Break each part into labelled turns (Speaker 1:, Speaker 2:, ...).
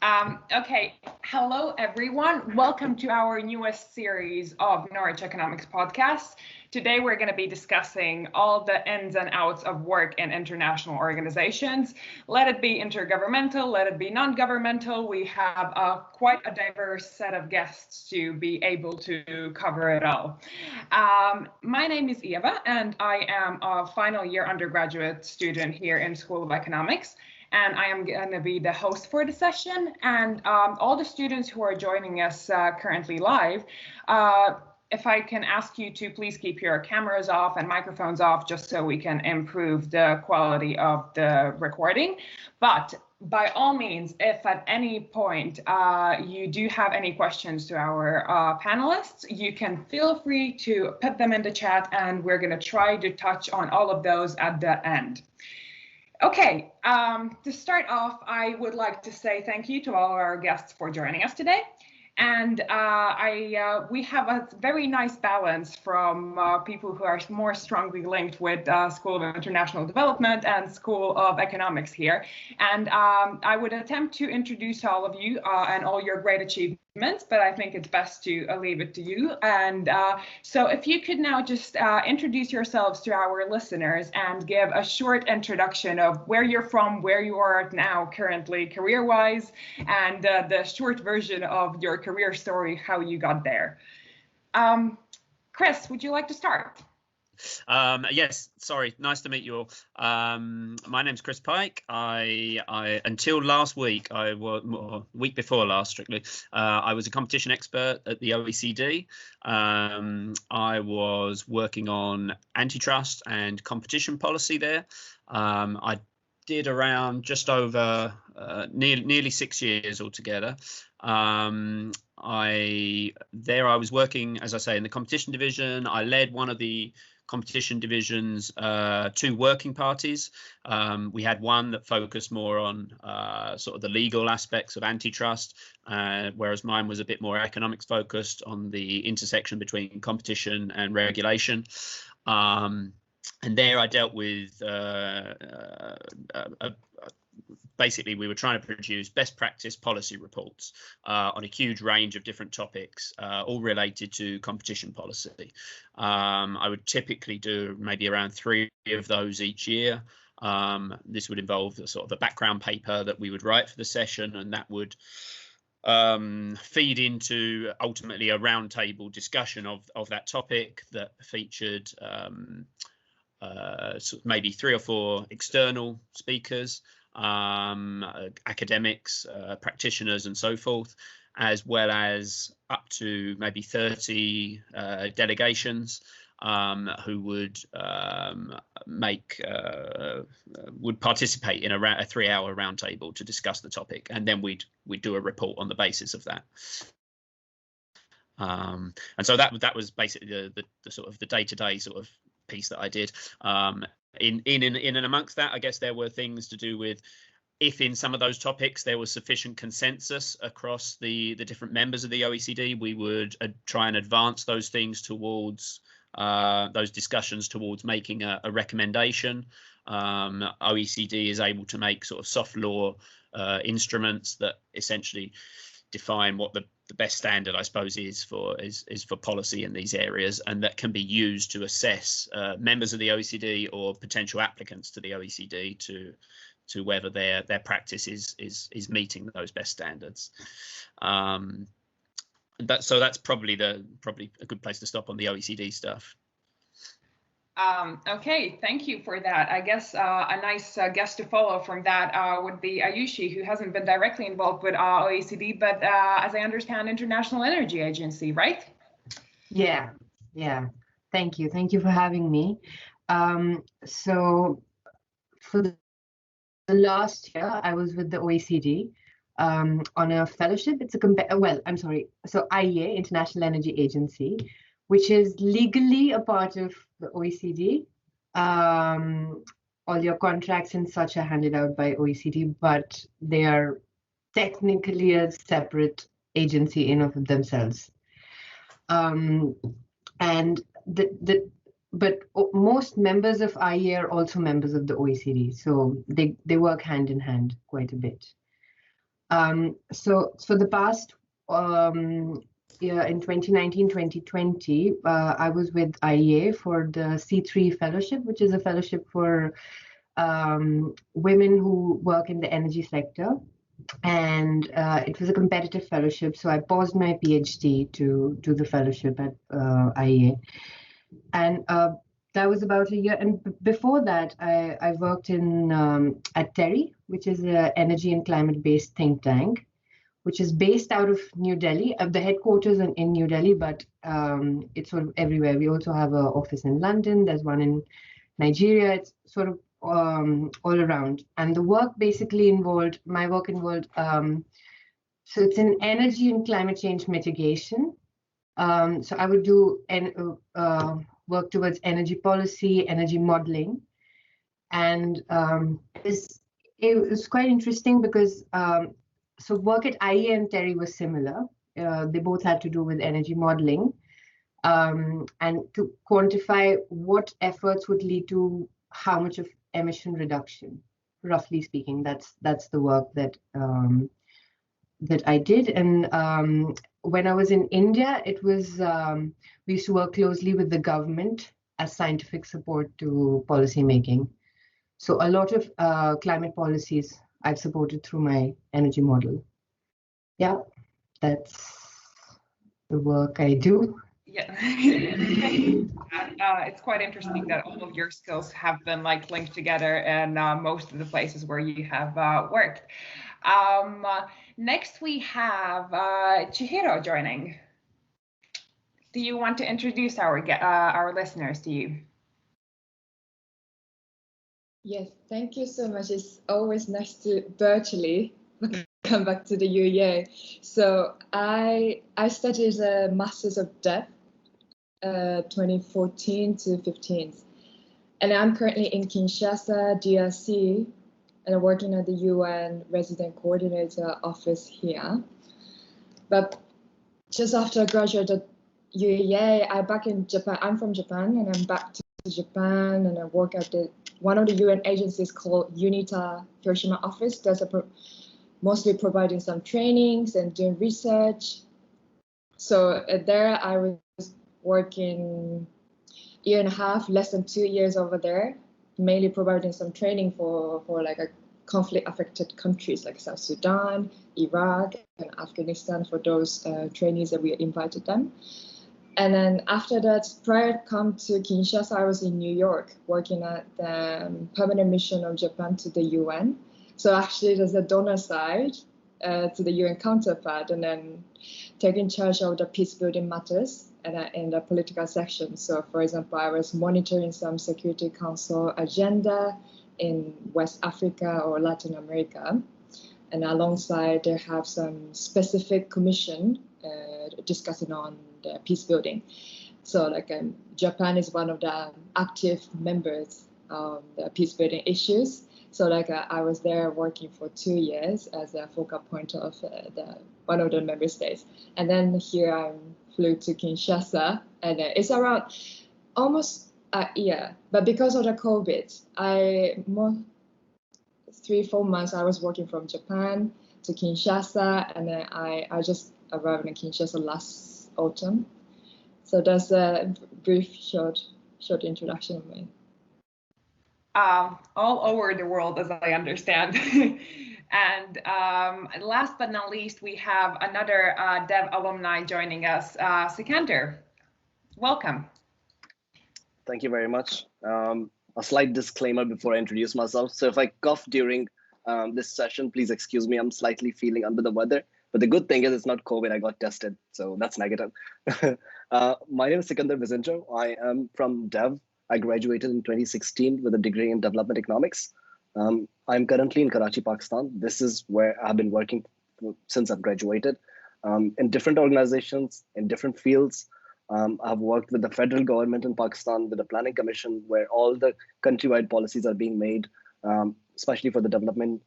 Speaker 1: Okay, hello everyone. Welcome to our newest series of Norwich Economics podcasts. Today we're going to be discussing all the ins and outs of work in international organizations. Let it be intergovernmental, let it be non-governmental. We have quite a diverse set of guests to be able to cover it all. My name is Eva and I am a final year undergraduate student here in School of Economics. And I am going to be the host for the session. And all the students who are joining us currently live, if I can ask you to please keep your cameras off and microphones off, just so we can improve the quality of the recording. But by all means, if at any point you do have any questions to our panelists, you can feel free to put them in the chat, and we're going to try to touch on all of those at the end. Okay, to start off, I would like to say thank you to all our guests for joining us today. And we have a very nice balance from people who are more strongly linked with School of International Development and School of Economics here. And I would attempt to introduce all of you and all your great achievements, but I think it's best to leave it to you. And so if you could now just introduce yourselves to our listeners and give a short introduction of where you're from, where you are now currently career-wise, and the short version of your career story, how you got there. Chris, would you like to start?
Speaker 2: Yes, sorry, nice to meet you all. My name's Chris Pike. I until last week, week before last strictly, I was a competition expert at the OECD. I was working on antitrust and competition policy there. I did around just over nearly 6 years altogether. I was working, as I say, in the competition division. I led one of the competition division's two working parties. We had one that focused more on sort of the legal aspects of antitrust, whereas mine was a bit more economics focused on the intersection between competition and regulation. And there I dealt with basically, we were trying to produce best practice policy reports on a huge range of different topics, all related to competition policy. I would typically do maybe around 3 of those each year. This would involve sort of a background paper that we would write for the session, and that would feed into ultimately a roundtable discussion of that topic that featured maybe 3 or 4 external speakers, academics, practitioners and so forth, as well as up to maybe 30 delegations who would would participate in a 3-hour roundtable to discuss the topic, and then we'd do a report on the basis of that. And so that was basically the sort of the day-to-day sort of piece that I did. In and amongst that, I guess there were things to do with if in some of those topics there was sufficient consensus across the different members of the OECD, we would try and advance those things towards those discussions towards making a recommendation. OECD is able to make sort of soft law instruments that essentially define what the best standard, I suppose, is for policy in these areas, and that can be used to assess members of the OECD or potential applicants to the OECD to whether their practice is meeting those best standards. So that's probably a good place to stop on the OECD stuff.
Speaker 1: Okay, thank you for that. I guess a nice guest to follow from that would be Ayushi, who hasn't been directly involved with OECD, but as I understand, International Energy Agency, right?
Speaker 3: Yeah. Thank you for having me. So for the last year, I was with the OECD on a fellowship. It's a so IEA, International Energy Agency, which is legally a part of the OECD. All your contracts and such are handed out by OECD, but they are technically a separate agency in of themselves. But most members of IEA are also members of the OECD, so they work hand in hand quite a bit. So for the past year in 2019, 2020, I was with IEA for the C3 fellowship, which is a fellowship for women who work in the energy sector. And it was a competitive fellowship, so I paused my PhD to do the fellowship at IEA. And that was about a year. And before that, I worked in at TERI, which is an energy and climate-based think tank, which is based out of New Delhi. The headquarters are in New Delhi, but it's sort of everywhere. We also have an office in London. There's one in Nigeria. It's sort of all around. And the work basically involved, my work involved, so it's in energy and climate change mitigation. So I would do work towards energy policy, energy modeling. And it was quite interesting because so work at IEA and TERI was similar. They both had to do with energy modeling and to quantify what efforts would lead to how much of emission reduction, roughly speaking. That's the work that that I did. And when I was in India, it was we used to work closely with the government as scientific support to policy making. So a lot of climate policies I've supported through my energy model. Yeah, that's the work I do.
Speaker 1: Yeah, it's quite interesting that all of your skills have been like linked together in most of the places where you have worked. Next we have Chihiro joining. Do you want to introduce our listeners to you?
Speaker 4: Yes, thank you so much. It's always nice to virtually come back to the UEA. So I studied a Masters of Dev 2014 to 15, and I'm currently in Kinshasa, DRC, and I'm working at the UN Resident Coordinator office here. But just after I graduated UEA, I'm back in Japan. I'm from Japan, and I'm back to Japan, and I work at one of the UN agencies called UNITA Hiroshima office. That's mostly providing some trainings and doing research. So there I was working year and a half, less than 2 years over there, mainly providing some training for like a conflict affected countries like South Sudan, Iraq, and Afghanistan for those trainees that we invited them. And then after that, prior to come to Kinshasa, I was in New York working at the permanent mission of Japan to the UN. So actually there's a donor side to the UN counterpart, and then taking charge of the peace building matters and in the political section. So for example, I was monitoring some Security Council agenda in West Africa or Latin America. And alongside, they have some specific commission discussing on the peace building. So like Japan is one of the active members of the peace building issues. So like I was there working for 2 years as a focal point of one of the member states. And then here I flew to Kinshasa, and it's around almost a year. But because of the COVID, 3-4 months I was working from Japan to Kinshasa, and then I just arrived in Kinshasa last autumn. So that's a brief, short introduction of me.
Speaker 1: All over the world, as I understand. And last but not least, we have another Dev alumni joining us, Sikandar. Welcome.
Speaker 5: Thank you very much. A slight disclaimer before I introduce myself. So if I cough during this session, please excuse me. I'm slightly feeling under the weather. But the good thing is it's not COVID. I got tested, so that's negative. My name is Sikandar Vizinter. I am from Dev. I graduated in 2016 with a degree in development economics. I'm currently in Karachi, Pakistan. This is where I've been working since I've graduated in different organizations, in different fields. I've worked with the federal government in Pakistan, with the Planning Commission, where all the countrywide policies are being made, especially for the development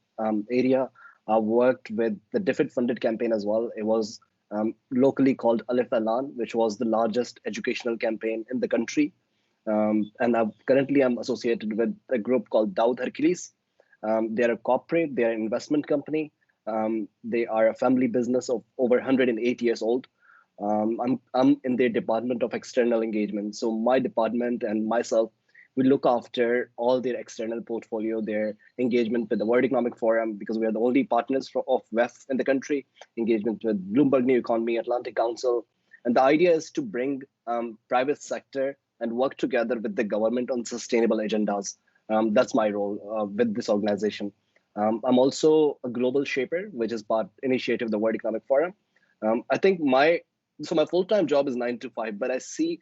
Speaker 5: area. I've worked with the DFID funded campaign as well. It was locally called Alif Elan, which was the largest educational campaign in the country. And currently I'm associated with a group called Daud Hercules. They're a corporate, they're an investment company. They are a family business of over 108 years old. I'm in their department of external engagement. So my department and myself, we look after all their external portfolio, their engagement with the World Economic Forum, because we are the only partners of WEF in the country, engagement with Bloomberg New Economy, Atlantic Council. And the idea is to bring private sector and work together with the government on sustainable agendas. That's my role with this organization. I'm also a global shaper, which is part initiative of the World Economic Forum. I think my full-time job is 9 to 5, but I see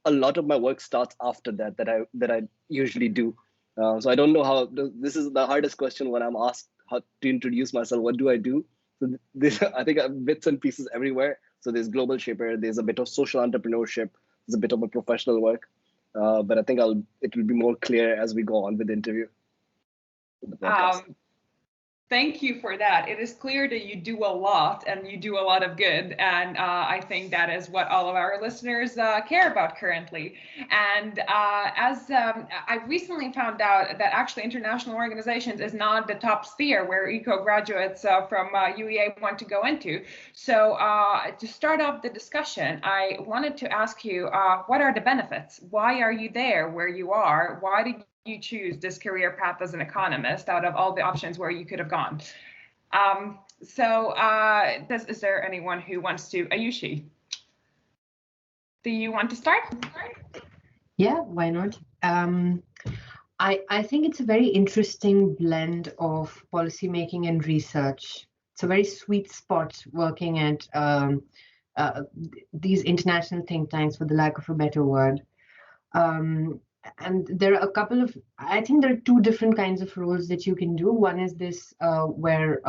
Speaker 5: a lot of my work starts after that I usually do. So I don't know how. This is the hardest question when I'm asked how to introduce myself. What do I do? So this, I think I have bits and pieces everywhere. So there's global shaper, there's a bit of social entrepreneurship, there's a bit of a professional work. But I think it will be more clear as we go on with the interview. With the podcast.
Speaker 1: Thank you for that. It is clear that you do a lot and you do a lot of good. And I think that is what all of our listeners care about currently. And I recently found out that actually international organizations is not the top sphere where eco graduates from UEA want to go into. So to start off the discussion, I wanted to ask you, what are the benefits? Why are you there where you are? Why did you choose this career path as an economist out of all the options where you could have gone? Is there anyone who wants to? Ayushi, do you want to start?
Speaker 3: Yeah, why not? I think it's a very interesting blend of policymaking and research. It's a very sweet spot working at these international think tanks, for the lack of a better word. And there are I think there are two different kinds of roles that you can do. One is this where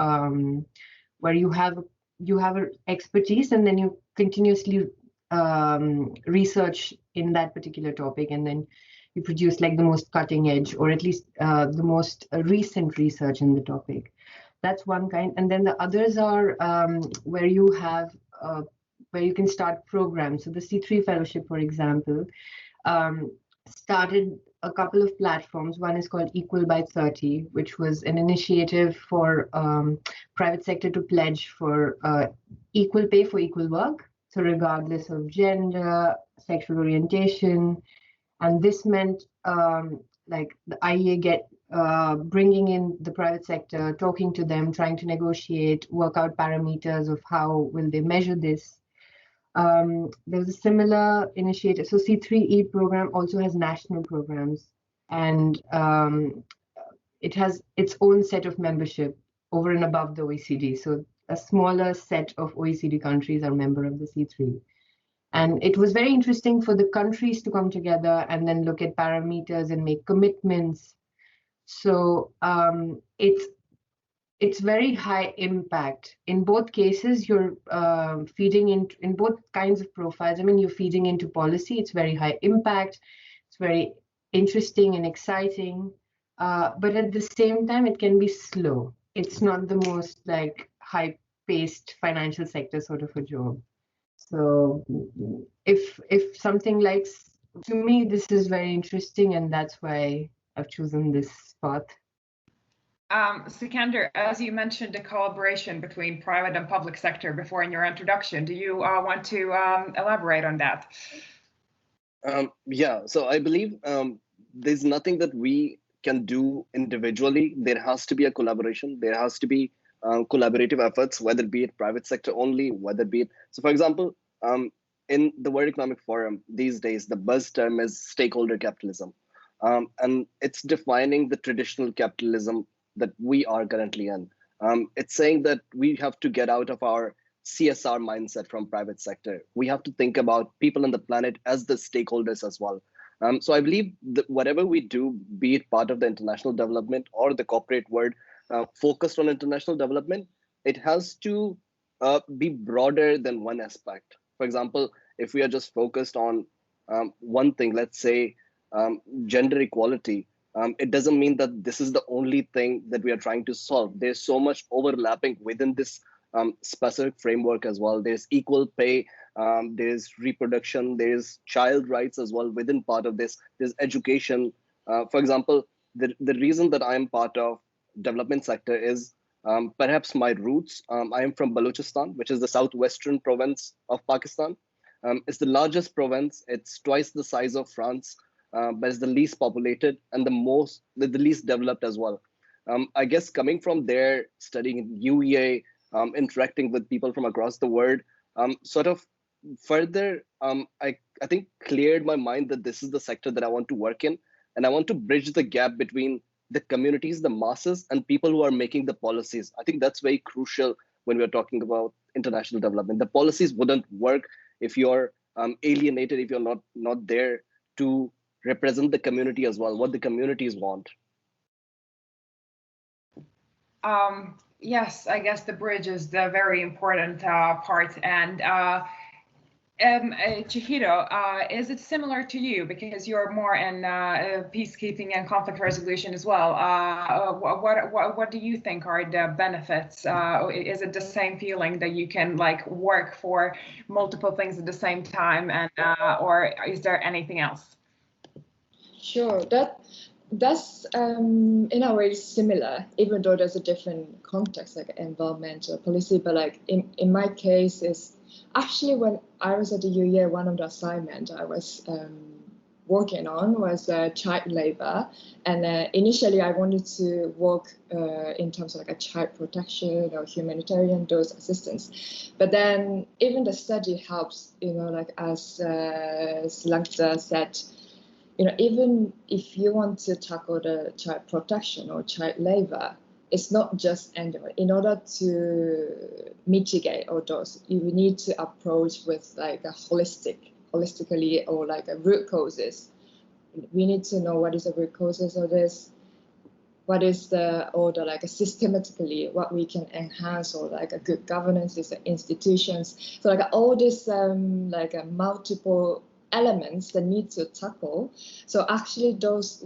Speaker 3: you have an expertise and then you continuously research in that particular topic, and then you produce like the most cutting edge, or at least the most recent research in the topic. That's one kind. And then the others are where you can start programs. So the C3 fellowship, for example, started a couple of platforms. One is called Equal by 30, which was an initiative for private sector to pledge for equal pay for equal work. So regardless of gender, sexual orientation. And this meant like the IEA bringing in the private sector, talking to them, trying to negotiate, work out parameters of how will they measure this. There's a similar initiative. So C3E program also has national programs, and it has its own set of membership over and above the OECD. So a smaller set of OECD countries are member of the C3. And it was very interesting for the countries to come together and then look at parameters and make commitments. So it's very high impact. In both cases, you're feeding in both kinds of profiles. I mean, you're feeding into policy. It's very high impact. It's very interesting and exciting. But at the same time, it can be slow. It's not the most like high-paced financial sector sort of a job. So if something like, to me, this is very interesting, and that's why I've chosen this path.
Speaker 1: Sikandar, as you mentioned, the collaboration between private and public sector before in your introduction, do you want to elaborate on that?
Speaker 5: Yeah, so I believe there's nothing that we can do individually. There has to be a collaboration. There has to be collaborative efforts, whether it be it private sector only, whether it be it. So for example, in the World Economic Forum these days, the buzz term is stakeholder capitalism. And it's defining the traditional capitalism that we are currently in. It's saying that we have to get out of our CSR mindset from private sector. We have to think about people on the planet as the stakeholders as well. So I believe that whatever we do, be it part of the international development or the corporate world focused on international development, it has to be broader than one aspect. For example, if we are just focused on one thing, let's say gender equality, it doesn't mean that this is the only thing that we are trying to solve. There's so much overlapping within this specific framework as well. There's equal pay, there's reproduction, there's child rights as well within part of this. There's education. For example, the reason that I'm part of development sector is Perhaps my roots, I am from Balochistan, which is the southwestern province of Pakistan. It's the largest province. It's twice the size of France, but it's the least populated and the least developed as well. I guess coming from there, studying in UEA, interacting with people from across the world, sort of further, I think cleared my mind that this is the sector that I want to work in. And I want to bridge the gap between the communities, the masses, and people who are making the policies. I think that's very crucial when we're talking about international development. The policies wouldn't work if you're alienated, if you're not there to represent the community as well, what the communities want.
Speaker 1: Yes, I guess the bridge is the very important part. And Chihiro, is it similar to you, because you're more in peacekeeping and conflict resolution as well? What do you think are the benefits? Is it the same feeling that you can like work for multiple things at the same time, and or is there anything else?
Speaker 4: Sure, that's in a way similar, even though there's a different context, like environmental policy. But like in my case, is actually when I was at the UEA, one of the assignments I was working on was child labor, and initially I wanted to work in terms of like a child protection or humanitarian those assistance. But then even the study helps, like as Sikandar said. Even if you want to tackle the child protection or child labor, it's not just in order to mitigate all those, you need to approach with like a holistically, or like a root causes. We need to know what is the root causes of this, what is like systematically what we can enhance, or like a good governance is institutions. So like all this multiple elements that need to tackle. So actually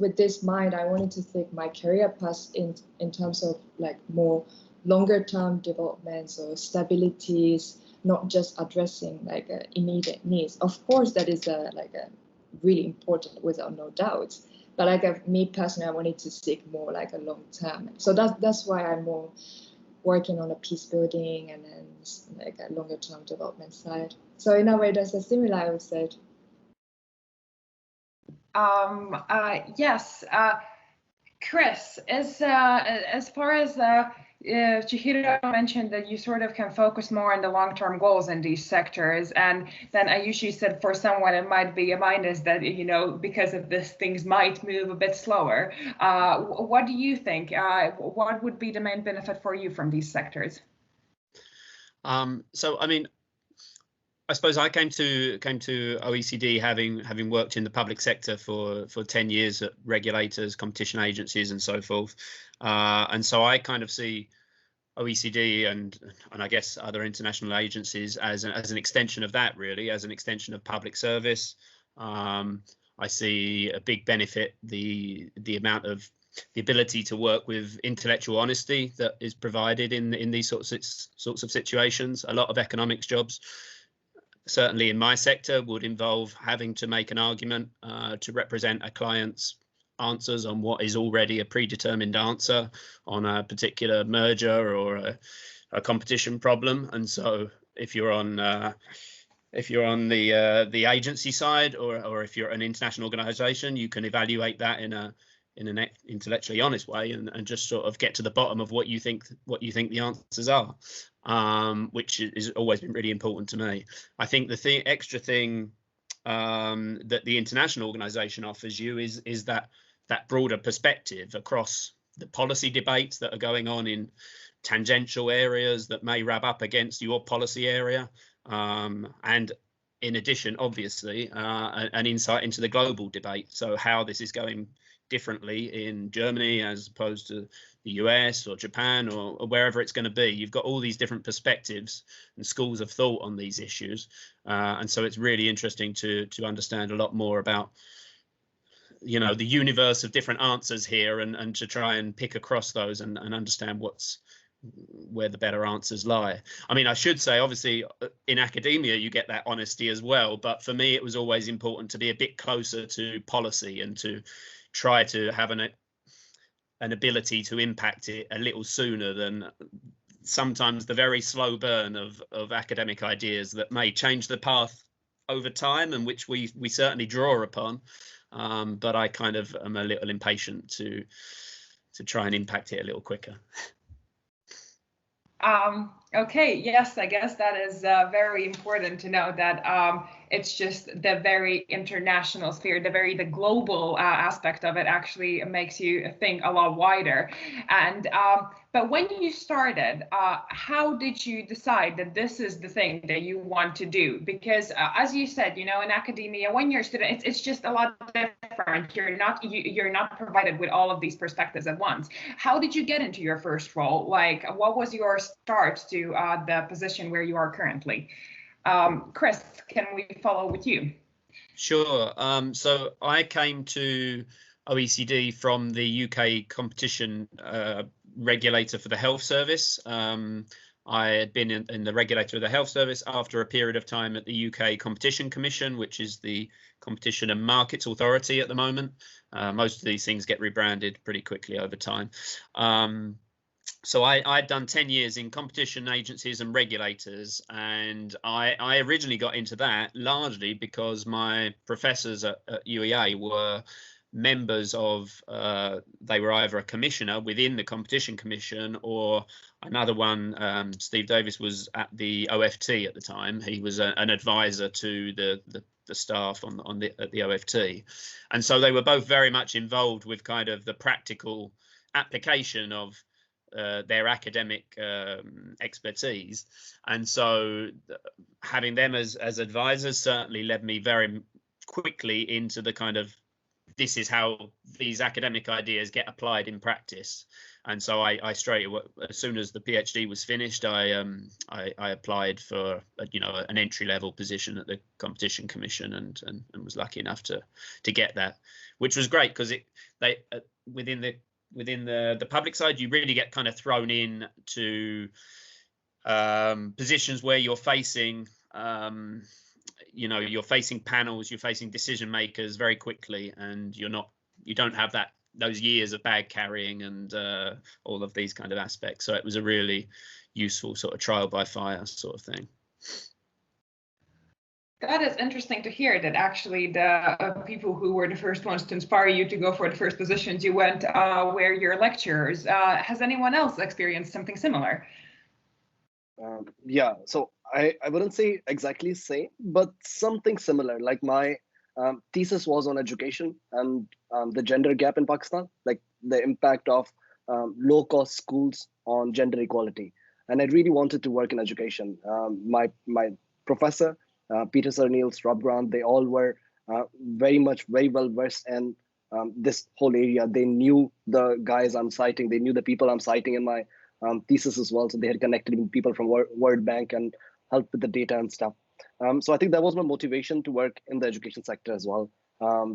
Speaker 4: with this mind, I wanted to think my career path in terms of like more longer term developments or stabilities, not just addressing like immediate needs. Of course, that is really important without no doubt. But like me personally, I wanted to seek more like a long term. So that's why I'm more working on a peace building and then like a longer term development side. So in a way, that's a similar, I would say.
Speaker 1: Yes, Chris, as far as Chihiro mentioned that you sort of can focus more on the long-term goals in these sectors, and then Ayushi said for someone it might be a minus that because of this things might move a bit slower. What do you think? What would be the main benefit for you from these sectors?
Speaker 2: So I mean, I suppose I came to OECD having worked in the public sector for 10 years at regulators, competition agencies, and so forth, and so I kind of see OECD and I guess other international agencies as an extension of that, really, as an extension of public service. I see a big benefit, the ability to work with intellectual honesty that is provided in these sorts of situations. A lot of economics jobs, certainly in my sector, would involve having to make an argument to represent a client's answers on what is already a predetermined answer on a particular merger or a competition problem. And so if you're on the agency side, or if you're an international organization, you can evaluate that in an intellectually honest way and just sort of get to the bottom of what you think the answers are, which has always been really important to me. I think the extra thing that the international organization offers you is that broader perspective across the policy debates that are going on in tangential areas that may rub up against your policy area, and in addition, obviously, an insight into the global debate. So how this is going differently in Germany as opposed to the US or Japan or wherever it's going to be. You've got all these different perspectives and schools of thought on these issues, and so it's really interesting to understand a lot more about the universe of different answers here, and to try and pick across those and understand where the better answers lie. I mean, I should say, obviously, in academia, you get that honesty as well. But for me, it was always important to be a bit closer to policy and to try to have an ability to impact it a little sooner than sometimes the very slow burn of academic ideas that may change the path over time, and which we certainly draw upon. But I kind of am a little impatient to try and impact it a little quicker.
Speaker 1: Okay, yes, I guess that is very important to know that it's just the very international sphere, the global aspect of it actually makes you think a lot wider. And but when you started, how did you decide that this is the thing that you want to do? Because as you said, in academia, when you're a student, it's just a lot different. You're not provided with all of these perspectives at once. How did you get into your first role? Like, what was your start to the position where you are currently? Chris, can we follow with you?
Speaker 2: Sure. So I came to OECD from the UK competition regulator for the health service. I had been in the regulator of the health service after a period of time at the UK Competition Commission, which is the Competition and Markets Authority at the moment. Most of these things get rebranded pretty quickly over time. So I'd done 10 years in competition agencies and regulators, and I originally got into that largely because my professors at UEA were members of, they were either a commissioner within the Competition Commission, or another one, Steve Davis was at the OFT at the time. He was an advisor to the staff at the OFT. And so they were both very much involved with kind of the practical application of their academic expertise. And so having them as advisors certainly led me very quickly into the kind of, this is how these academic ideas get applied in practice. And so I straight away, as soon as the PhD was finished, I applied for an entry-level position at the Competition Commission, and was lucky enough to get that, which was great because within the public side, you really get kind of thrown in to positions where you're facing you're facing panels, you're facing decision makers very quickly, and you don't have those years of bag carrying and all of these kind of aspects. So it was a really useful sort of trial by fire sort of thing.
Speaker 1: That is interesting to hear, that actually the people who were the first ones to inspire you to go for the first positions you went were your lecturers. Has anyone else experienced something similar?
Speaker 5: Yeah, so I wouldn't say exactly same, but something similar. Like my thesis was on education and the gender gap in Pakistan, like the impact of low-cost schools on gender equality. And I really wanted to work in education. My professor, Peter Sir-Niels, Rob Grant, they all were very well versed in this whole area. They knew the guys I'm citing, they knew the people I'm citing in my thesis as well. So they had connected with people from World Bank and helped with the data and stuff. So I think that was my motivation to work in the education sector as well.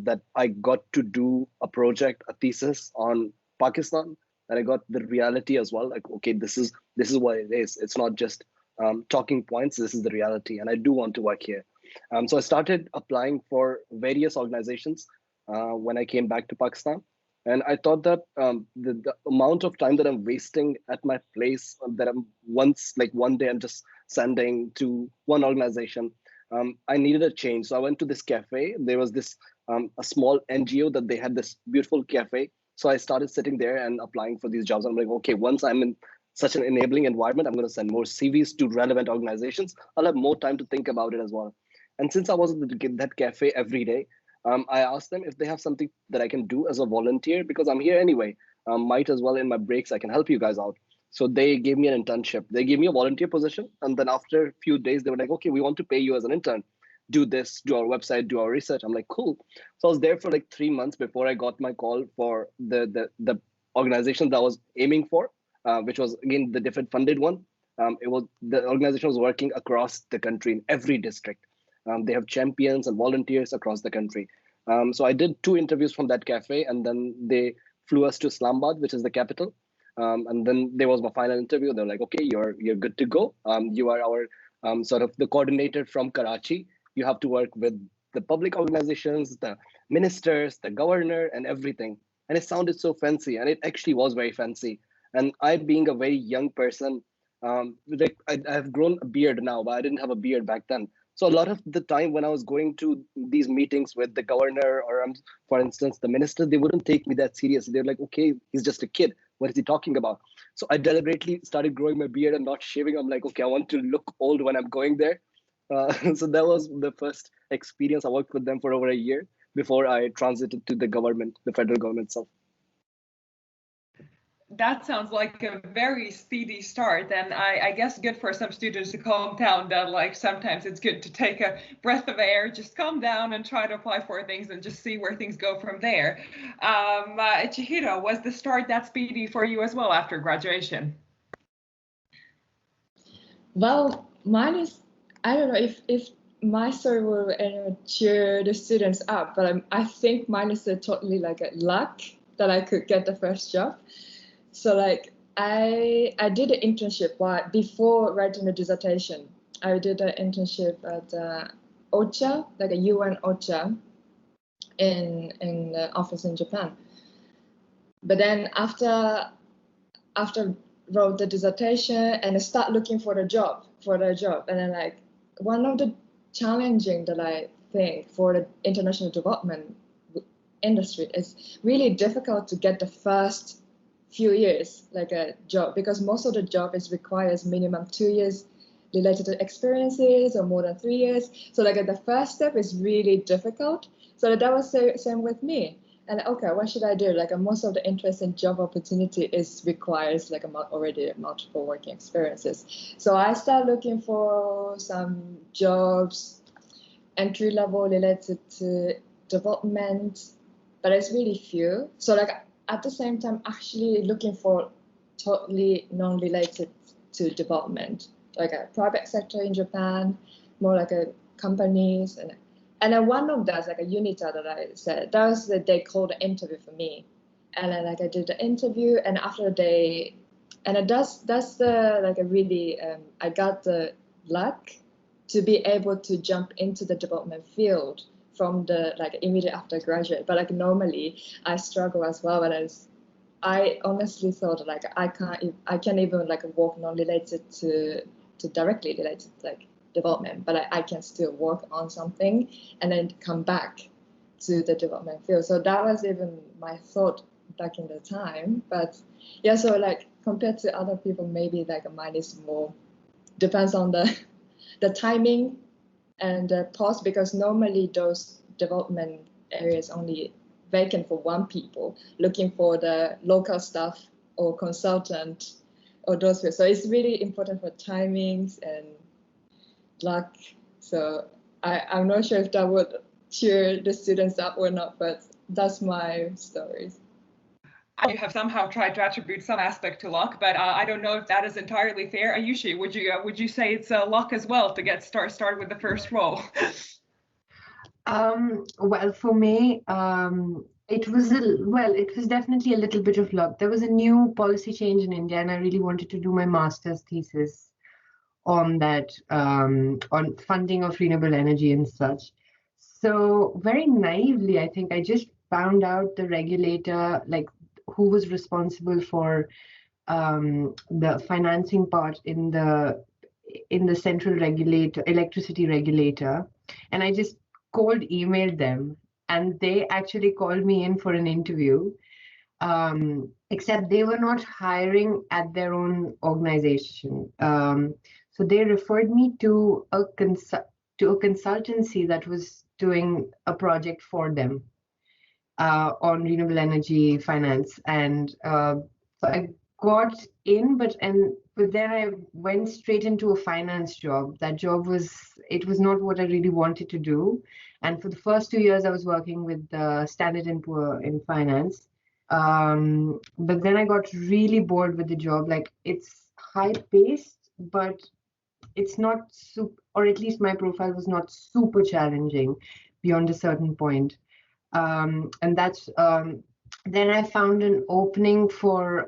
Speaker 5: That I got to do a project, a thesis on Pakistan, and I got the reality as well. Like, okay, this is what it is. It's not just talking points. This is the reality, and I do want to work here. So I started applying for various organizations when I came back to Pakistan. And I thought that the amount of time that I'm wasting at my place, that I'm one day I'm just sending to one organization, I needed a change. So I went to this cafe. There was this a small NGO that they had this beautiful cafe. So I started sitting there and applying for these jobs. I'm like, okay, once I'm in such an enabling environment, I'm going to send more CVs to relevant organizations. I'll have more time to think about it as well. And since I was at that cafe every day, I asked them if they have something that I can do as a volunteer, because I'm here anyway. Might as well in my breaks, I can help you guys out. So they gave me an internship. They gave me a volunteer position. And then after a few days, they were like, okay, we want to pay you as an intern. Do this, do our website, do our research. I'm like, cool. So I was there for like 3 months before I got my call for the organization that I was aiming for, which was, again, the different funded one. The organization was working across the country in every district. They have champions and volunteers across the country. So I did 2 interviews from that cafe, and then they flew us to Islamabad, which is the capital. And then there was my final interview. They're like, okay, you're good to go. You are our sort of the coordinator from Karachi. You have to work with the public organizations, the ministers, the governor, and everything. And it sounded so fancy, and it actually was very fancy. And I, being a very young person, like I've grown a beard now, but I didn't have a beard back then. So a lot of the time when I was going to these meetings with the governor or, for instance, the minister, they wouldn't take me that seriously. They're like, okay, he's just a kid. What is he talking about? So I deliberately started growing my beard and not shaving. I'm like, okay, I want to look old when I'm going there. So that was the first experience. I worked with them for over a year before I transited to the government, the federal government itself.
Speaker 1: That sounds like a very speedy start, and I guess good for some students to calm down. That like sometimes it's good to take a breath of air, just calm down and try to apply for things and just see where things go from there. Chihiro, was the start that speedy for you as well after graduation?
Speaker 4: Well, mine is, I don't know if my story will cheer the students up, but I think mine is totally like a luck that I could get the first job. So like I did an internship before writing the dissertation. I did an internship at OCHA, like a UN OCHA, in the office in Japan. But then after wrote the dissertation and I start looking for the job, and then like one of the challenging that I think for the international development industry is really difficult to get the first few years like a job, because most of the job requires minimum 2 years related to experiences or more than 3 years. So like the first step is really difficult. So that was the same with me. And okay, what should I do? Like most of the interest in job opportunity requires like already multiple working experiences. So I started looking for some jobs, entry level related to development, but it's really few. So like at the same time, actually looking for totally non-related to development, like a private sector in Japan, more like a companies, and then one of those, like a UNITA that I said, that was they called the interview for me, and then like I did the interview, and after that's the like a really I got the luck to be able to jump into the development field from the like immediate after graduate. But like normally I struggle as well, and I honestly thought like I can't even like work non-related to directly related like development, but I can still work on something and then come back to the development field. So that was even my thought back in the time. But yeah, so like compared to other people, maybe like mine is more depends on the timing and the pause, because normally those development areas only vacant for one people looking for the local staff or consultant or those. So it's really important for timings and luck. So I'm not sure if that would cheer the students up or not, but that's my story.
Speaker 1: You have somehow tried to attribute some aspect to luck, but I don't know if that is entirely fair. Ayushi, would you say it's luck as well to get started with the first role?
Speaker 3: Well, for me, it was definitely a little bit of luck. There was a new policy change in India, and I really wanted to do my master's thesis on that, on funding of renewable energy and such. So very naively, I think I just found out the regulator, like who was responsible for the financing part in the central regulator, electricity regulator, and I just emailed them, and they actually called me in for an interview. Except they were not hiring at their own organization. So they referred me to a consultancy that was doing a project for them on renewable energy finance, and so I got in, but then I went straight into a finance job. That job was not what I really wanted to do, and for the first 2 years I was working with Standard & Poor in finance. But then I got really bored with the job. Like it's high paced, but it's not super, or at least my profile was not super challenging beyond a certain point. And that's then I found an opening for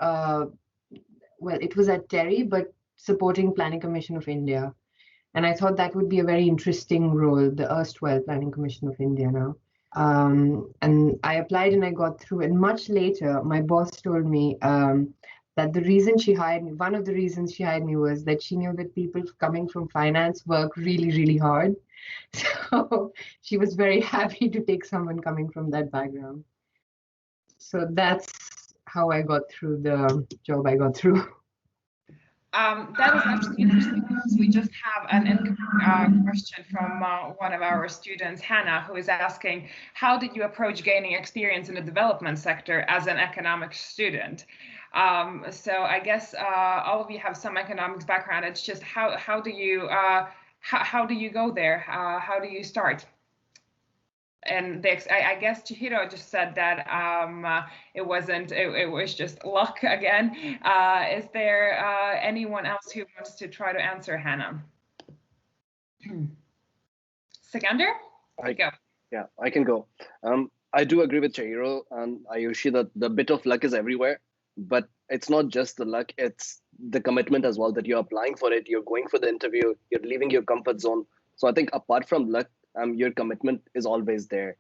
Speaker 3: well, it was at Terry, but supporting Planning Commission of India. And I thought that would be a very interesting role, the erstwhile Planning Commission of India now. And I applied and I got through. And much later, my boss told me that the reason she hired me, one of the reasons she hired me, was that she knew that people coming from finance work really, really hard. So she was very happy to take someone coming from that background. So that's how I got through the job I got through.
Speaker 1: That is actually interesting because we just have an incoming question from one of our students, Hannah, who is asking, how did you approach gaining experience in the development sector as an economics student? So I guess all of you have some economics background. It's just how do you go there? How do you start? And I guess Chihiro just said that it wasn't, it was just luck again. Is there anyone else who wants to try to answer Hannah? Sikandar? Go.
Speaker 5: Yeah, I can go. I do agree with Chihiro and Ayushi that the bit of luck is everywhere, but it's not just the luck, it's the commitment as well, that you're applying for it, you're going for the interview, you're leaving your comfort zone. So I think apart from luck, your commitment is always there.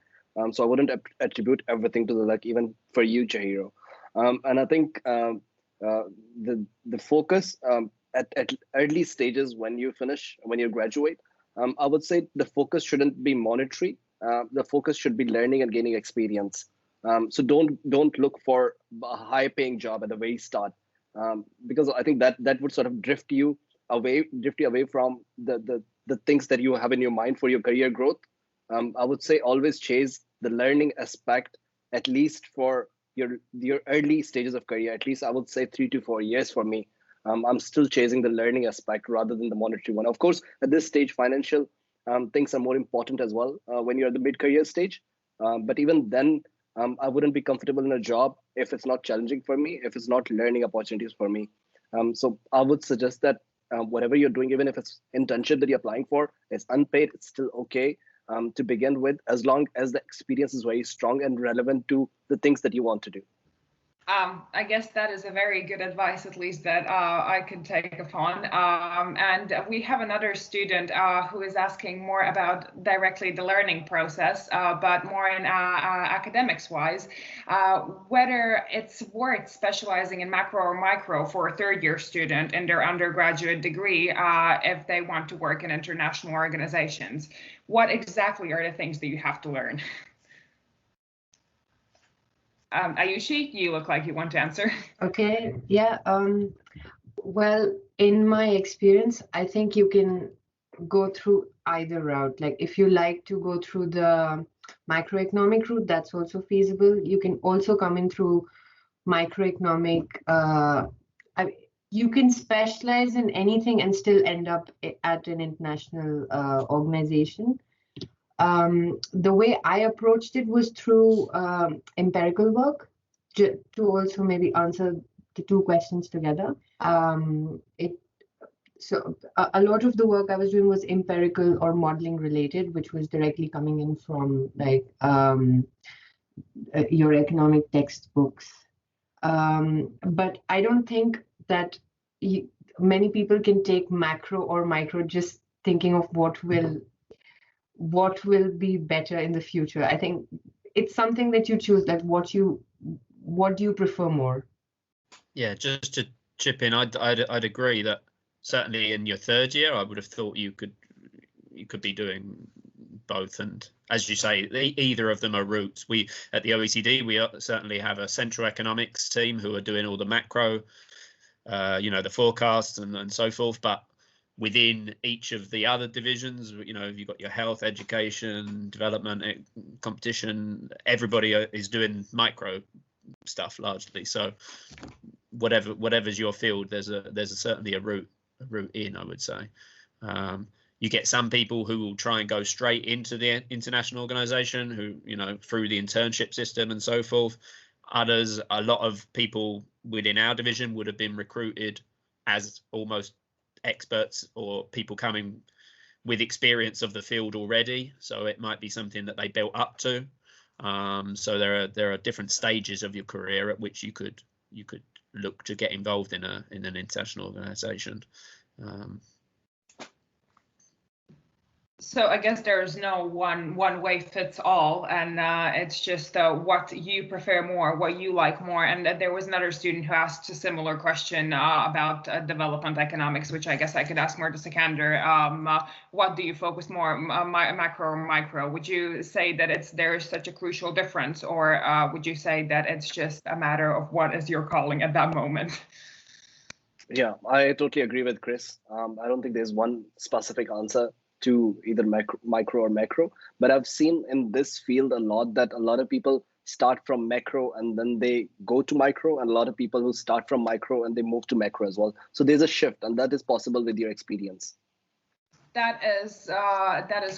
Speaker 5: So I wouldn't attribute everything to the luck, even for you, Chihiro. And I think the focus at early stages, when you graduate, I would say the focus shouldn't be monetary. The focus should be learning and gaining experience. So don't look for a high-paying job at the very start, because I think that would sort of drift you away from the things that you have in your mind for your career growth. I would say always chase the learning aspect, at least for your early stages of career. At least I would say 3 to 4 years for me. I'm still chasing the learning aspect rather than the monetary one. Of course, at this stage, financial things are more important as well when you're at the mid-career stage. But even then, I wouldn't be comfortable in a job if it's not challenging for me, if it's not learning opportunities for me. So I would suggest that whatever you're doing, even if it's internship that you're applying for, it's unpaid, it's still okay to begin with, as long as the experience is very strong and relevant to the things that you want to do.
Speaker 1: I guess that is a very good advice, at least that I can take upon. And we have another student who is asking more about directly the learning process, but more in academics-wise, whether it's worth specializing in macro or micro for a third-year student in their undergraduate degree if they want to work in international organizations. What exactly are the things that you have to learn? Ayushi, you look like you want to answer.
Speaker 3: Okay, yeah. Well, in my experience, I think you can go through either route. Like if you like to go through the microeconomic route, that's also feasible. You can also come in through microeconomic. You can specialize in anything and still end up at an international organization. The way I approached it was through empirical work, to also maybe answer the two questions together. So a lot of the work I was doing was empirical or modeling related, which was directly coming in from like your economic textbooks. But I don't think that many people can take macro or micro just thinking of what will be better in the future. I think it's something that you choose, like what do you prefer more?
Speaker 2: Yeah, just to chip in, I'd agree that certainly in your third year, I would have thought you could be doing both. And as you say, either of them are routes. We at the OECD, we certainly have a central economics team who are doing all the macro, the forecasts and so forth. But within each of the other divisions, you've got your health, education, development, competition. Everybody is doing micro stuff largely. So whatever's your field, there's certainly a route in, I would say. You get some people who will try and go straight into the international organization, who through the internship system and so forth. Others, a lot of people within our division would have been recruited as almost experts or people coming with experience of the field already, so it might be something that they built up to. So there are different stages of your career at which you could look to get involved in an international organization.
Speaker 1: So I guess there's no one way fits all, and it's just what you prefer more, what you like more. And there was another student who asked a similar question about development economics, which I guess I could ask more to Sikandar. What do you focus more, macro or micro? Would you say that there's such a crucial difference, or would you say that it's just a matter of what is your calling at that moment?
Speaker 5: Yeah, I totally agree with Chris. I don't think there's one specific answer to either micro or macro, but I've seen in this field a lot that a lot of people start from macro and then they go to micro, and a lot of people who start from micro and they move to macro as well. So there's a shift, and that is possible with your experience.
Speaker 1: That is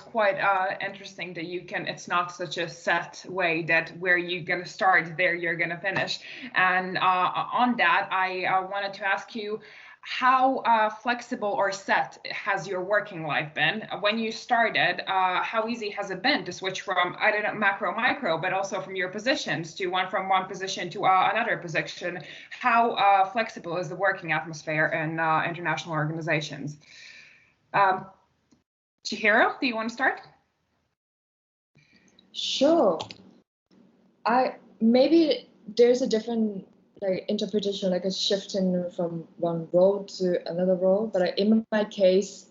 Speaker 1: quite interesting that you can. It's not such a set way that where you're gonna start, there you're gonna finish. And on that, I wanted to ask you, how flexible or set has your working life been? When you started, how easy has it been to switch from, I don't know, macro, micro, but also from your positions to from one position to another position? How flexible is the working atmosphere in international organizations? Chihiro, do you want to start?
Speaker 4: Sure. Maybe there's a different interpretation, like a shifting from one role to another role. But in my case,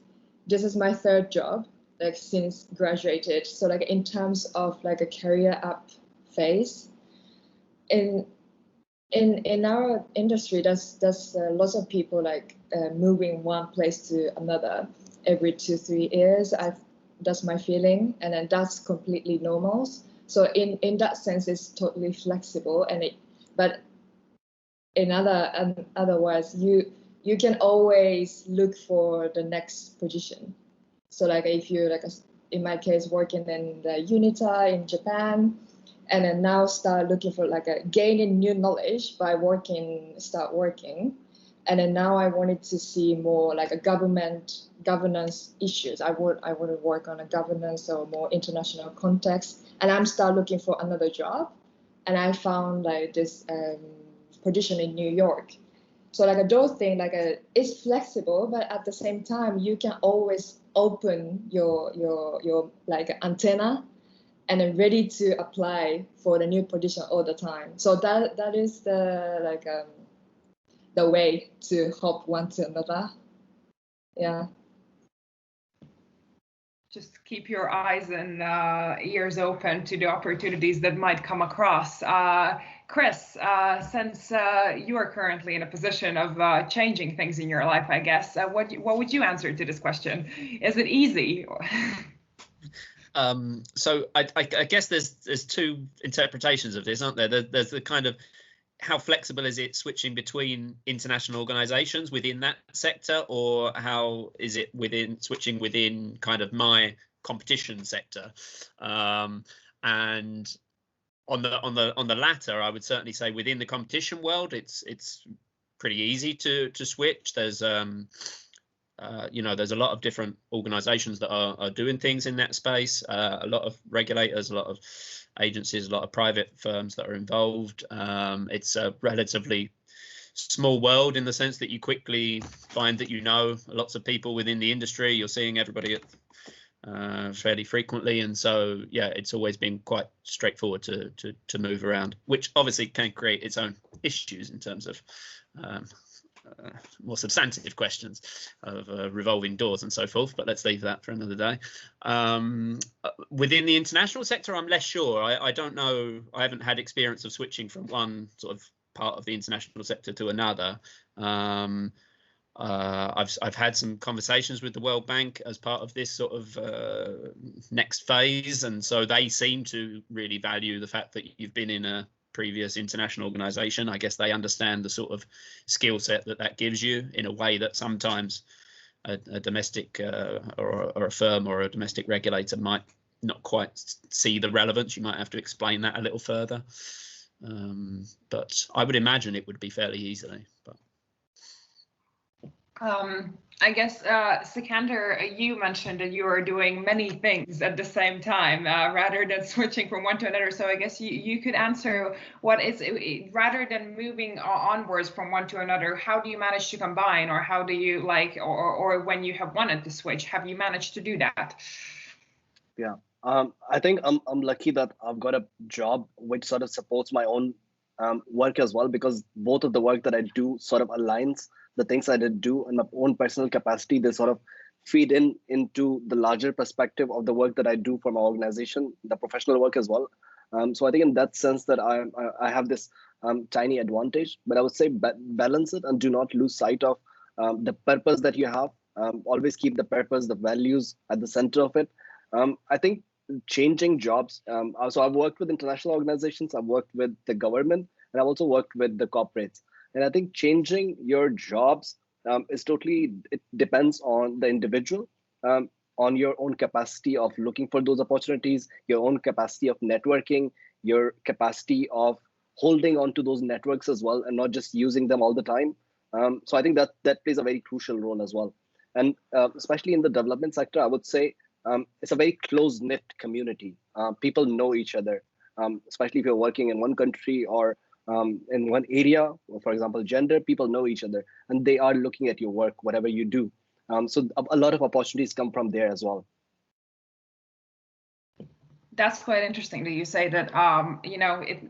Speaker 4: this is my third job, since graduated. So in terms of a career up phase, in our industry, there's lots of people moving one place to another every 2-3 years. That's my feeling, and then that's completely normal. So in that sense, it's totally flexible, but in otherwise you can always look for the next position. So if you in my case working in the UNITA in Japan, and then now start looking for gaining new knowledge by start working, and then now I wanted to see more a governance issues. I want to work on a governance or more international context, and I'm start looking for another job, and I found this position in New York. So those things it's flexible, but at the same time you can always open your antenna and then ready to apply for the new position all the time. So that is the way to hop one to another. Yeah.
Speaker 1: Just keep your eyes and ears open to the opportunities that might come across. Chris, since you are currently in a position of changing things in your life, I guess, what would you answer to this question? Is it easy?
Speaker 2: So I guess there's two interpretations of this, aren't there? There's the kind of how flexible is it switching between international organizations within that sector, or how is it switching within kind of my competition sector? And on the latter, I would certainly say within the competition world, it's pretty easy to switch. There's there's a lot of different organizations that are doing things in that space, a lot of regulators, a lot of agencies, a lot of private firms that are involved. It's a relatively small world in the sense that you quickly find that lots of people within the industry. You're seeing everybody fairly frequently, and so yeah, it's always been quite straightforward to move around, which obviously can create its own issues in terms of more substantive questions of revolving doors and so forth, but let's leave that for another day. Within the international sector, I'm less sure. I don't know. I haven't had experience of switching from one sort of part of the international sector to another. I've had some conversations with the World Bank as part of this sort of next phase, and so they seem to really value the fact that you've been in a previous international organization. I guess they understand the sort of skill set that gives you in a way that sometimes a domestic or a firm or a domestic regulator might not quite see the relevance. You might have to explain that a little further, but I would imagine it would be fairly easily. But
Speaker 1: I guess, Sikandar, you mentioned that you are doing many things at the same time rather than switching from one to another. So I guess you could answer what is, rather than moving onwards from one to another, how do you manage to combine, or how do you or when you have wanted to switch, have you managed to do that?
Speaker 5: Yeah. I think I'm lucky that I've got a job which sort of supports my own work as well, because both of the work that I do sort of aligns the things I did do in my own personal capacity. They sort of feed into the larger perspective of the work that I do for my organization, the professional work as well. So I think in that sense that I have this tiny advantage, but I would say balance it and do not lose sight of the purpose that you have. Always keep the purpose, the values at the center of it. I think changing jobs. So I've worked with international organizations, I've worked with the government, and I've also worked with the corporates. And I think changing your jobs is totally, it depends on the individual, on your own capacity of looking for those opportunities, your own capacity of networking, your capacity of holding on to those networks as well, and not just using them all the time. So I think that plays a very crucial role as well. And especially in the development sector, I would say it's a very close-knit community. People know each other, especially if you're working in one country or in one area, for example, gender, people know each other and they are looking at your work, whatever you do. So a lot of opportunities come from there as well.
Speaker 1: That's quite interesting that you say that,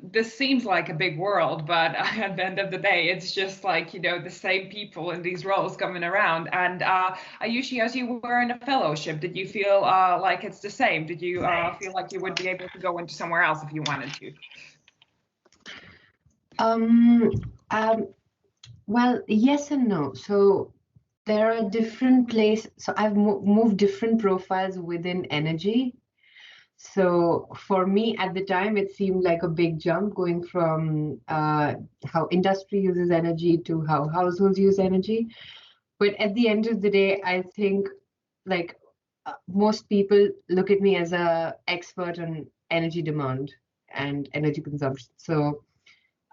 Speaker 1: this seems like a big world, but at the end of the day, it's just like, the same people in these roles coming around. And Ayushi, as you were in a fellowship, did you feel like it's the same? Did you feel like you would be able to go into somewhere else if you wanted to?
Speaker 3: Well, yes and no. So there are different places. So I've moved different profiles within energy. So for me at the time, it seemed like a big jump going from how industry uses energy to how households use energy. But at the end of the day, I think like most people look at me as an expert on energy demand and energy consumption. So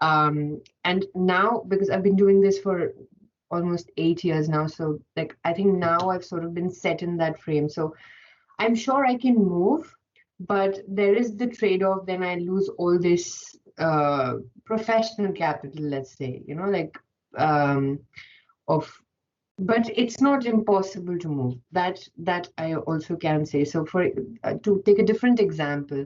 Speaker 3: and now, because I've been doing this for almost 8 years now, so like I think now I've sort of been set in that frame. So I'm sure I can move, but there is the trade-off. Then I lose all this professional capital, let's say, but it's not impossible to move. That I also can say. So for to take a different example,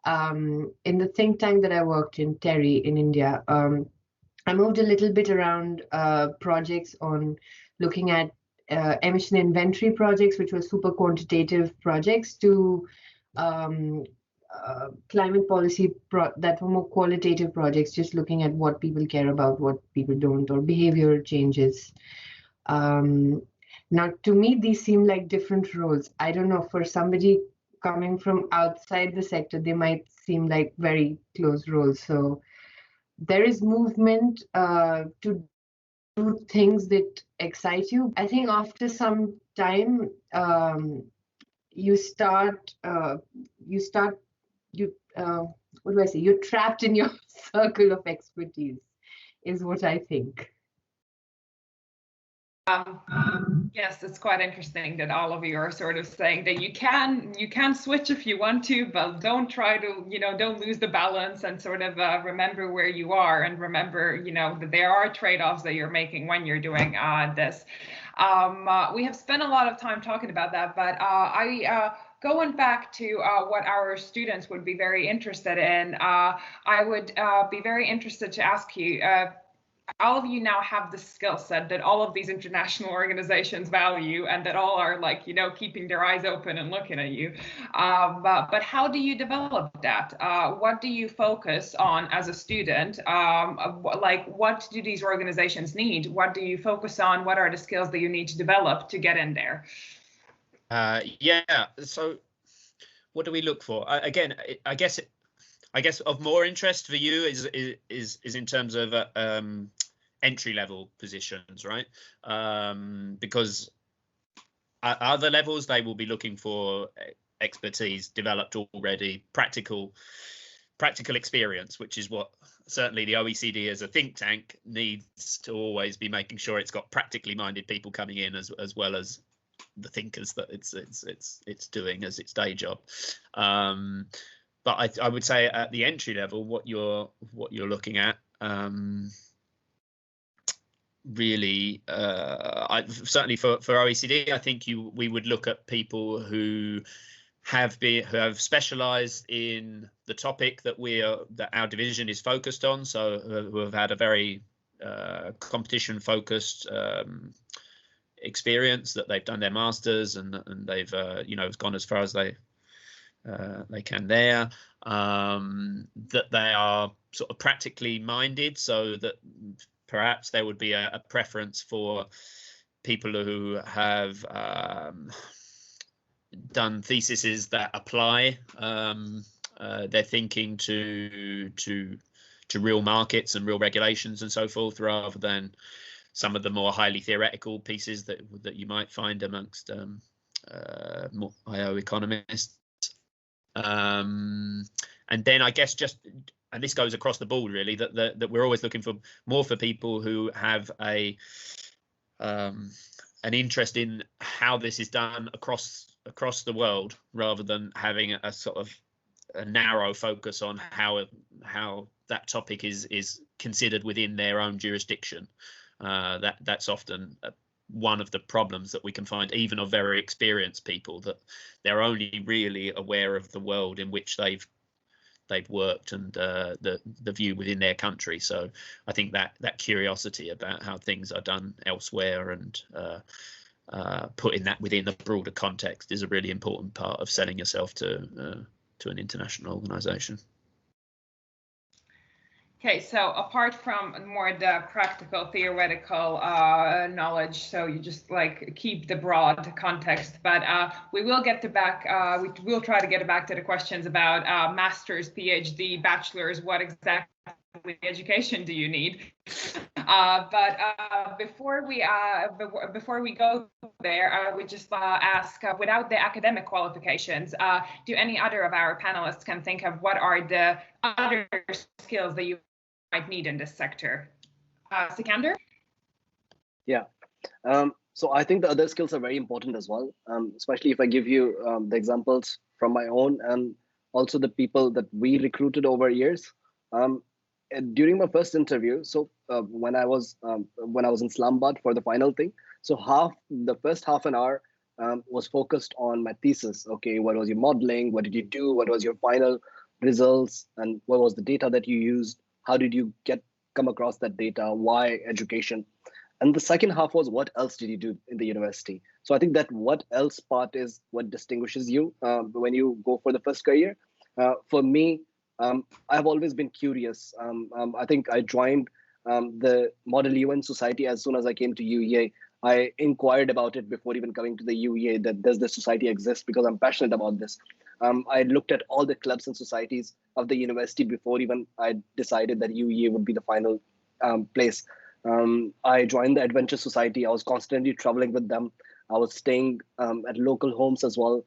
Speaker 3: in the think tank that I worked in, Terry in India, I moved a little bit around projects on looking at emission inventory projects, which were super quantitative projects, to climate policy that were more qualitative projects, just looking at what people care about, what people don't, or behavior changes. Now, to me, these seem like different roles. I don't know, for somebody coming from outside the sector, they might seem like very close roles. So there is movement to do things that excite you. I think after some time, you're trapped in your circle of expertise, is what I think.
Speaker 1: Yes, it's quite interesting that all of you are sort of saying that you can switch if you want to, but don't try to, don't lose the balance, and sort of remember where you are, and remember, that there are trade-offs that you're making when you're doing this. We have spent a lot of time talking about that, but going back to what our students would be very interested in, I would be very interested to ask you, all of you now have the skill set that all of these international organizations value, and that all are like, keeping their eyes open and looking at you. But how do you develop that? What do you focus on as a student? What do these organizations need? What do you focus on? What are the skills that you need to develop to get in there?
Speaker 2: Yeah. So what do we look for? Again, I guess of more interest for you is in terms of entry level positions, right? Because at other levels they will be looking for expertise developed already, practical experience, which is what certainly the OECD as a think tank needs to always be making sure it's got practically minded people coming in as well as the thinkers that it's doing as its day job. But I would say at the entry level, what you're looking at, really, certainly for OECD, I think we would look at people who who have specialized in the topic that our division is focused on, so who have had a very competition focused experience, that they've done their masters and they've gone as far as they can there, that they are sort of practically minded, so that perhaps there would be a preference for people who have done theses that apply their thinking to real markets and real regulations and so forth, rather than some of the more highly theoretical pieces that you might find amongst more IO economists. And then I guess and this goes across the board really, that we're always looking for people who have an interest in how this is done across the world, rather than having a sort of a narrow focus on how that topic is considered within their own jurisdiction. That's often one of the problems that we can find, even of very experienced people, that they're only really aware of the world in which they've worked and the view within their country. So I think that curiosity about how things are done elsewhere and putting that within a broader context is a really important part of selling yourself to an international organization.
Speaker 1: Okay, so apart from more the practical theoretical knowledge, so you just like keep the broad context, but we will get to back, we will try to get back to the questions about master's, PhD, bachelor's, what exactly education do you need? But before we go there, I would just ask, without the academic qualifications, do any other of our panelists can think of what are the other skills that you might need in this sector? Sikandar?
Speaker 5: Yeah. So I think the other skills are very important as well, especially if I give you the examples from my own and also the people that we recruited over years. During my first interview, so when I was in Islamabad for the final thing, so the first half an hour was focused on my thesis. Okay, what was your modeling? What did you do? What was your final results? And what was the data that you used? How did you come across that data? Why education? And the second half was, what else did you do in the university? So I think that what else part is what distinguishes you when you go for the first career. For me, I've always been curious. I think I joined the Model UN Society as soon as I came to UEA. I inquired about it before even coming to the UEA, that does this society exist, because I'm passionate about this. I looked at all the clubs and societies of the university before even I decided that UEA would be the final place. I joined the Adventure Society. I was constantly traveling with them. I was staying at local homes as well,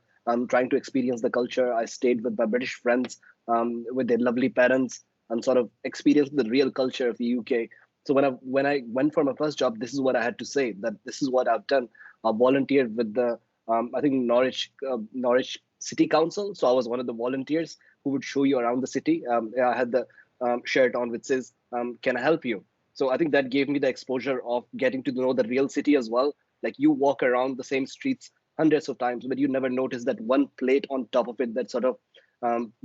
Speaker 5: trying to experience the culture. I stayed with my British friends, with their lovely parents, and sort of experienced the real culture of the UK. So when I went for my first job, this is what I had to say, that this is what I've done. I volunteered with the I think Norwich City Council. So I was one of the volunteers who would show you around the city. I had the shirt on which says, "Can I help you?" So I think that gave me the exposure of getting to know the real city as well. Like, you walk around the same streets hundreds of times, but you never notice that one plate on top of it that sort of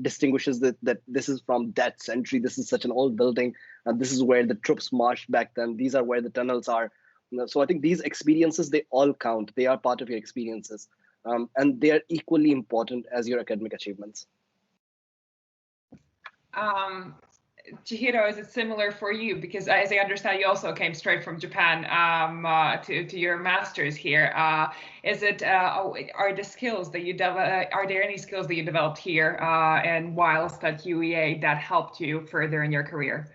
Speaker 5: distinguishes that this is from that century. This is such an old building, and this is where the troops marched back then. These are where the tunnels are. So I think these experiences, they all count. They are part of your experiences, and they are equally important as your academic achievements.
Speaker 1: Chihiro, is it similar for you? Because as I understand, you also came straight from Japan to your master's here. Is it are the skills that you are there any skills that you developed here and whilst at UEA that helped you further in your career?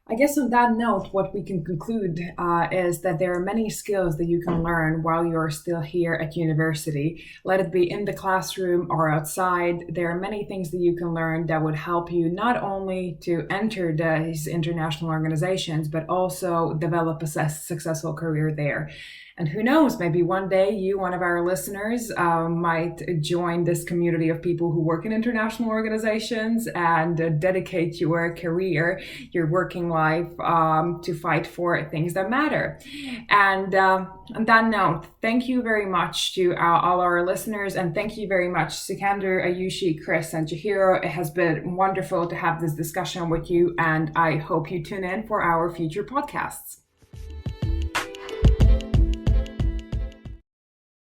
Speaker 1: I guess on that note, what we can conclude is that there are many skills that you can learn while you're still here at university. Let it be in the classroom or outside. There are many things that you can learn that would help you not only to enter these international organizations, but also develop a successful career there. And who knows, maybe one day you, one of our listeners, might join this community of people who work in international organizations and dedicate your career, your working life to fight for things that matter. And on that note, thank you very much to all our listeners, and thank you very much, Sikandar, Ayushi, Chris, and Chihiro. It has been wonderful to have this discussion with you, and I hope you tune in for our future podcasts.